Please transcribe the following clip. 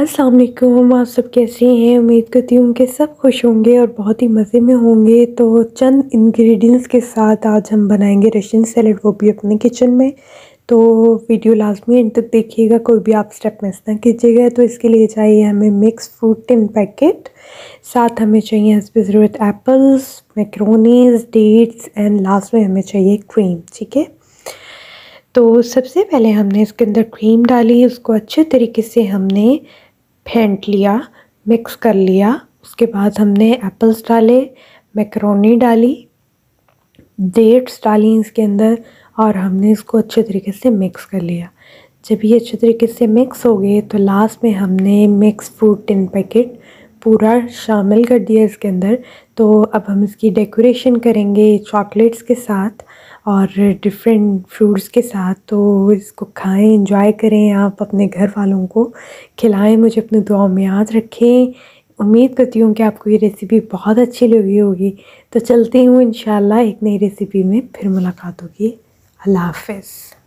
अस्सलाम वालेकुम, आप सब कैसे हैं? उम्मीद करती हूँ कि सब खुश होंगे और बहुत ही मज़े में होंगे। तो चंद इंग्रेडिएंट्स के साथ आज हम बनाएंगे रशियन सैलेड, वो भी अपने किचन में। तो वीडियो लाजमी एंड तक देखिएगा, कोई भी आप स्टेप मिस ना कीजिएगा। तो इसके लिए चाहिए हमें मिक्स फ्रूट टिन पैकेट, साथ हमें चाहिए इसकी ज़रूरत apples, macaronis, dates and last में हमें चाहिए क्रीम। ठीक है, तो सबसे पहले हमने इसके अंदर क्रीम डाली, उसको अच्छे तरीके से हमने फेंट लिया, मिक्स कर लिया। उसके बाद हमने एप्पल्स डाले, मैक्रोनी डाली, डेट्स डाली इसके अंदर और हमने इसको अच्छे तरीके से मिक्स कर लिया। जब ये अच्छे तरीके से मिक्स हो गए तो लास्ट में हमने मिक्स फ्रूट टिन पैकेट पूरा शामिल कर दिया इसके अंदर। तो अब हम इसकी डेकोरेशन करेंगे चॉकलेट्स के साथ और डिफरेंट फ्रूट्स के साथ। तो इसको खाएं, एंजॉय करें, आप अपने घर वालों को खिलाएं, मुझे अपनी दुआओं में याद रखें। उम्मीद करती हूँ कि आपको ये रेसिपी बहुत अच्छी लगी होगी। तो चलती हूँ, इंशाल्लाह एक नई रेसिपी में फिर मुलाकात होगी। अल्लाह हाफ़िज़।